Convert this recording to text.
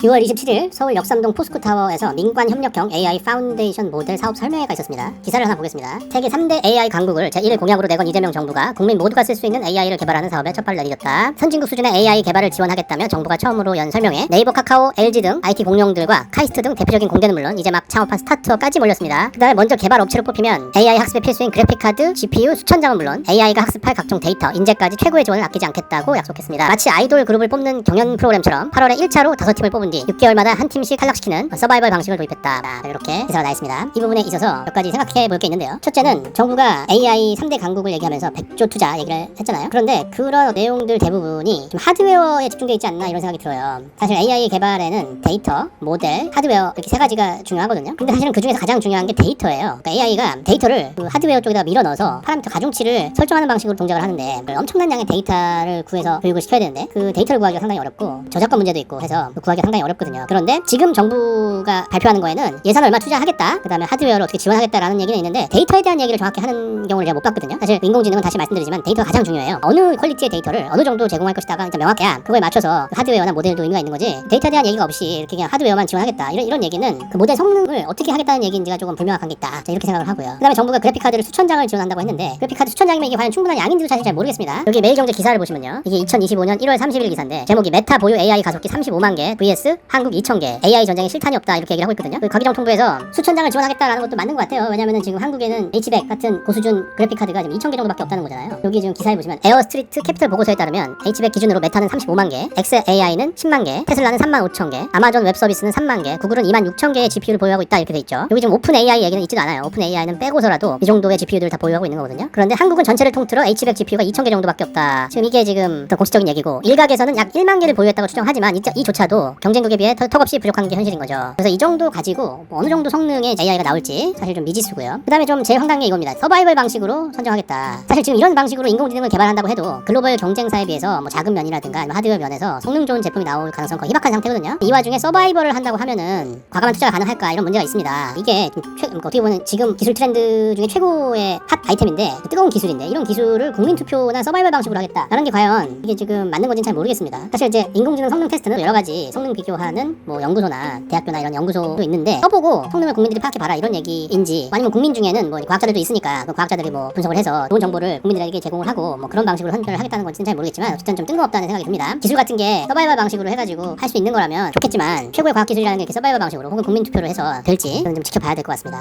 6월 27일 서울 역삼동 포스코타워에서 민관협력형 AI 파운데이션 모델 사업 설명회가 있었습니다. 기사를 하나 보겠습니다. 세계 3대 AI 강국을 제1 공약으로 내건 이재명 정부가 국민 모두가 쓸 수 있는 AI를 개발하는 사업에 첫 발을 내디뎠다. 선진국 수준의 AI 개발을 지원하겠다며 정부가 처음으로 연 설명회, 네이버, 카카오, LG 등 IT 공룡들과 카이스트 등 대표적인 공개는 물론 이제 막 창업한 스타트업까지 몰렸습니다. 그다음에 먼저 개발 업체로 뽑히면 AI 학습에 필수인 그래픽카드, GPU 수천 장은 물론 AI가 학습할 각종 데이터, 인재까지 최고의 지원을 아끼지 않겠다고 약속했습니다. 마치 아이돌 그룹을 뽑는 경연 프로그램처럼 8월에 1차로 5팀을 뽑은 뒤 6개월마다 한 팀씩 탈락시키는 서바이벌 방식을 도입했다. 이렇게 기사가 나와 있습니다. 이 부분에 있어서 몇 가지 생각해 볼 게 있는데요. 첫째는 정부가 AI 3대 강국을 얘기하면서 100조 투자 얘기를 했잖아요. 그런데 그런 내용들 대부분이 좀 하드웨어에 집중되어 있지 않나 이런 생각이 들어요. 사실 AI 개발에는 데이터, 모델, 하드웨어 이렇게 세 가지가 중요하거든요. 근데 사실은 그 중에서 가장 중요한 게 데이터예요. 그러니까 AI가 데이터를 그 하드웨어 쪽에다 밀어 넣어서 파라미터 가중치를 설정하는 방식으로 동작을 하는데 엄청난 양의 데이터를 구해서 교육을 시켜야 되는데 그 데이터를 구하기가 상당히 어렵고 저작권 문제도 있고 해서 구하기가 상당히 어렵거든요. 그런데 지금 정부가 발표하는 거에는 예산을 얼마 투자하겠다, 그 다음에 하드웨어를 어떻게 지원하겠다라는 얘기는 있는데 데이터에 대한 얘기를 정확히 하는 경우를 제가 못 봤거든요. 사실 인공지능은 다시 말씀드리지만 데이터가 가장 중요해요. 어느 퀄리티의 데이터를 어느 정도 제공할 것이다가 진짜 명확해야 그거에 맞춰서 하드웨어나 모델도 의미가 있는 거지, 데이터에 대한 얘기가 없이 이렇게 그냥 하드웨어만 지원하겠다 이런 얘기는 그 모델 성능을 어떻게 하겠다는 얘기인지가 조금 불명확한 게 있다, 이렇게 생각을 하고요. 그 다음에 정부가 그래픽카드를 수천 장을 지원한다고 했는데 그래픽카드 수천 장이면 이게 과연 충분한 양인지도 사실 잘 모르겠습니다. 여기 매일경제 기사를 보시면요, 이게 2025년 1월 30일 기사인데 제목이 메타 보유 AI 가속기 35만 개 vs 한국 2,000개 AI 전쟁에 실탄이 없다 이렇게 얘기를 하고 있거든요. 그 가기정통부에서 수천 장을 지원하겠다라는 것도 맞는 것 같아요. 왜냐면은 지금 한국에는 H100 같은 고수준 그래픽카드가 지금 2,000개 정도밖에 없다는 거잖아요. 여기 지금 기사에 보시면 에어스트리트 캐피털 보고서에 따르면 H100 기준으로 메타는 35만 개, XAI는 10만 개, 테슬라는 3만 5천 개, 아마존 웹 서비스는 3만 개, 구글은 2만 6천 개의 GPU를 보유하고 있다 이렇게 돼 있죠. 여기 지금 오픈 AI 얘기는 있지도 않아요. 오픈 AI는 빼고서라도 이 정도의 GPU들을 다 보유하고 있는 거거든요. 그런데 한국은 전체를 통틀어 H100 GPU가 2천 개 정도밖에 없다. 지금 이게 지금 더 공식적인 얘기고, 일각에서는 약 1만 개를 보유했다고 추정하지만 이조차도 경쟁국에 비해 턱없이 부족한 게 현실인 거죠. 그래서 이 정도 가지고 뭐 어느 정도 성능의 AI가 나올지 사실 좀 미지수고요. 그 다음에 좀 제일 황당한 게 이겁니다. 서바이벌 방식으로 선정하겠다. 사실 지금 이런 방식으로 인공지능을 개발한다고 해도 글로벌 경쟁사에 비해서 뭐 자금 면이라든가 하드웨어 면에서 성능 좋은 제품이 나올 가능성이 거의 희박한 상태거든요. 이 와중에 서바이벌을 한다고 하면은 과감한 투자가 가능할까 이런 문제가 있습니다. 이게 어떻게 보면 지금 기술 트렌드 중에 최고의 핫 아이템인데 뜨거운 기술인데 이런 기술을 국민투표나 서바이벌 방식으로 하겠다라는 게 과연 이게 지금 맞는 건지는 잘 모르겠습니다. 사실 이제 인공지능 성능 테스트는 여러 가지 성능 비교하는 뭐 연구소나 대학교나 이런 연구소도 있는데 써보고 성능을 국민들이 파악해봐라 이런 얘기인지, 아니면 국민 중에는 뭐 과학자들도 있으니까 그 과학자들이 뭐 분석을 해서 좋은 정보를 국민들에게 제공을 하고 뭐 그런 방식으로 선별을 하겠다는 건지는 잘 모르겠지만 어쨌든 좀 뜬금없다는 생각이 듭니다. 기술 같은 게 서바이벌 방식으로 해가지고 할 수 있는 거라면 좋겠지만 최고의 과학 기술이라는 게 이렇게 서바이벌 방식으로 혹은 국민 투표로 해서 될지 좀 지켜봐야 될 것 같습니다.